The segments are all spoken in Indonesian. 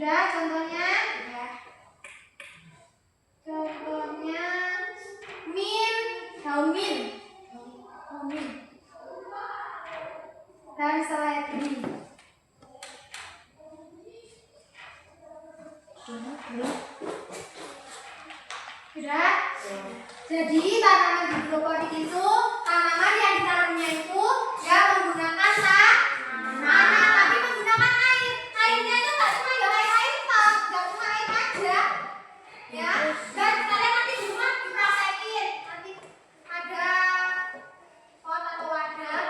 Sudah contohnya? Ya. Contohnya min, daun min. Dan seledri. Sudah? Jadi tanaman hidroponik itu tanaman yang ditanamnya itu ya menggunakan tanah, tapi menggunakan air. Airnya itu nggak cuma ya air toh, nggak cuma air aja, ya. Dan kalian nanti di rumah dipraktekin. Nanti ada pot atau wadah.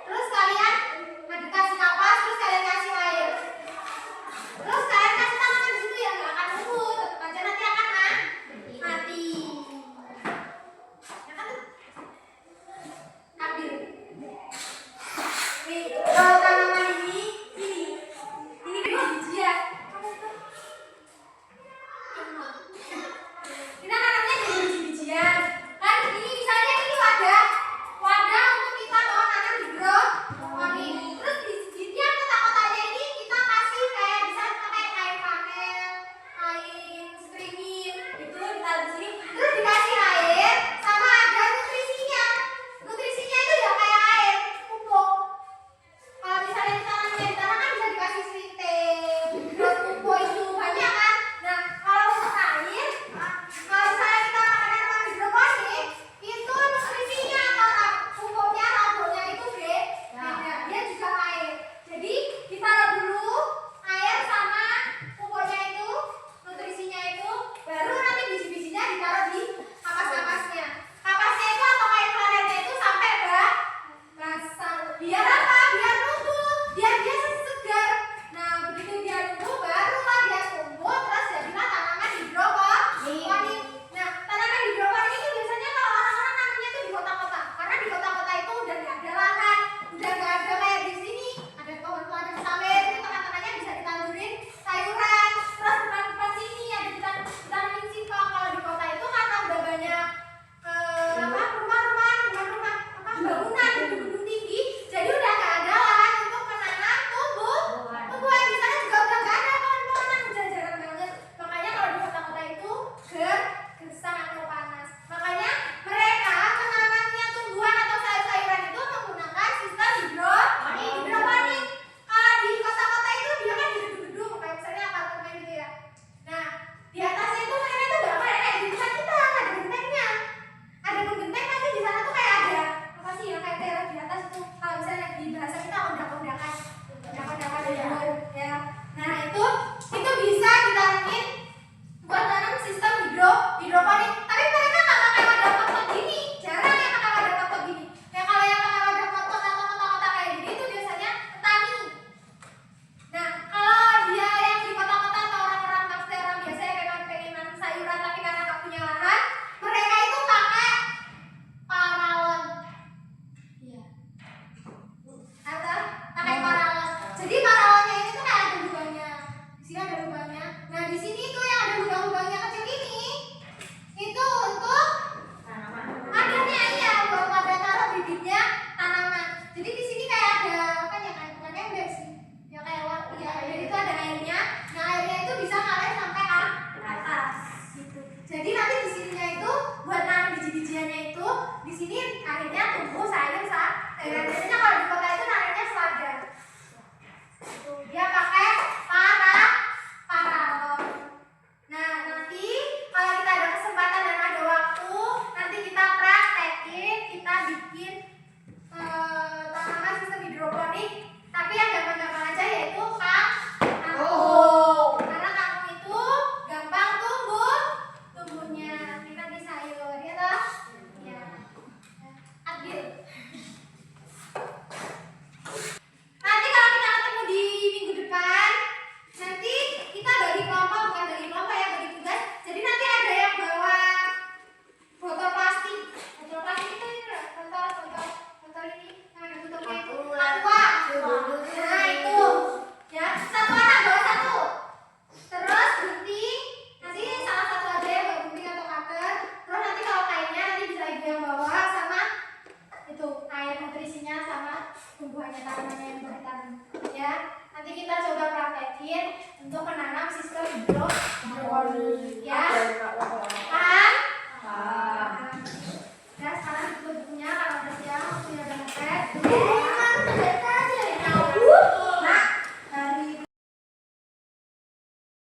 Terus kalian kasih kapas, terus kalian kasih air. Terus kalian kasih tanaman di situ ya nggak akan tumbuh, tetap aja nanti akan mati. Ya kan? Ambil. Nih, kalau tanaman ini biji-bijian. Kita nanamnya dari biji-bijian. Kan ini misalnya ini wadah untuk kita mau nanam hidroponik. Terus di tiap kotak-kotaknya ini kita kasih kayak bisa pakai air panel, air streaming, itu ditaruh di sini. Terus dikasih air sama ada nutrisinya. Nutrisinya itu ya kayak air, pupuk. Kalau misalnya kita nanamnya di tanah kan bisa dikasih sriting, terus pupuk itu banyak kan. Nah kalau untuk air, kalau misalnya kita pakai tanaman hidroponik, itu nutrisinya atau pupuknya, rabuknya itu beda. Dia juga air. Jadi ditaruh dulu air sama pupuknya itu, nutrisinya itu, baru nanti biji-bijinya ditaruh di kapas-kapasnya. Kapasnya itu atau kain planetnya itu sampai basah. Biar apa? Biar tumbuh, biar dia segar. Nah begitu dia tumbuh, barulah dia tumbuh, terus jadilah tanaman hidroponik. Nah tanaman hidroponik itu biasanya kalau orang-orang nanamnya itu di kota-kota, karena di kota-kota itu udah nggak ada lahan, udah nggak ada kayak di sini ada pohon-pohon sawit, itu tengah-tengahnya bisa ditandurin sayuran. Terus depan sini ada ditanamin singkong. Kalau di kota itu karena udah banyak bangunan gedung-gedung tinggi, jadi udah nggak ada lahan untuk menanam tumbuhan. Di sana juga udah nggak ada pohon-pohonan, udah jarang banget. Makanya kalau di kota-kota itu gersang atau panas. Makanya mereka menanamnya tumbuhan atau sayur-sayuran itu menggunakan sistem hidroponik. Kalau di kota-kota itu dia kan di gedung-gedung, kayak misalnya apartemen gitu ya. Nah di atasnya itu mereka tuh nggak kayak di rumah kita, ada gentengnya. Ada genteng tapi di sana tuh kayak ada apa sih ya, kayak teror di atas itu. Kalau misalnya di bahasa kita ondak-ondakan di luar ya. Nah itu bisa ditanamin buat tanam sistem hidroponik. Tapi mereka nggak pakai wadah pot gini, jarang yang pakai wadah pot gini. Yang kalau yang pakai wadah pot atau kotak-kotak kayak gini itu biasanya petani. Nah kalau dia yang di kota-kota atau orang-orang maksudnya orang biasa yang memang pengen nanam sayuran tapi karena nggak punya lahan, mereka itu pakai paralon. Iya. Atau pakai paralon. Jadi paralonnya ini tuh kayak ada lubangnya. Di sini ada lubangnya. Nah di sini tuh yang ada lubang-lubangnya kecil ini itu untuk adanya ya buat pada taruh bibitnya tanaman. Jadi di sini kayak ada apa ya, kayak bukan ember sih. Ya kayak ya jadi itu ada airnya. Nah airnya itu bisa ngalir sampai ke atas gitu. Jadi nanti di sininya itu buat nanam biji-bijiannya itu di sini akhirnya tumbuh sayur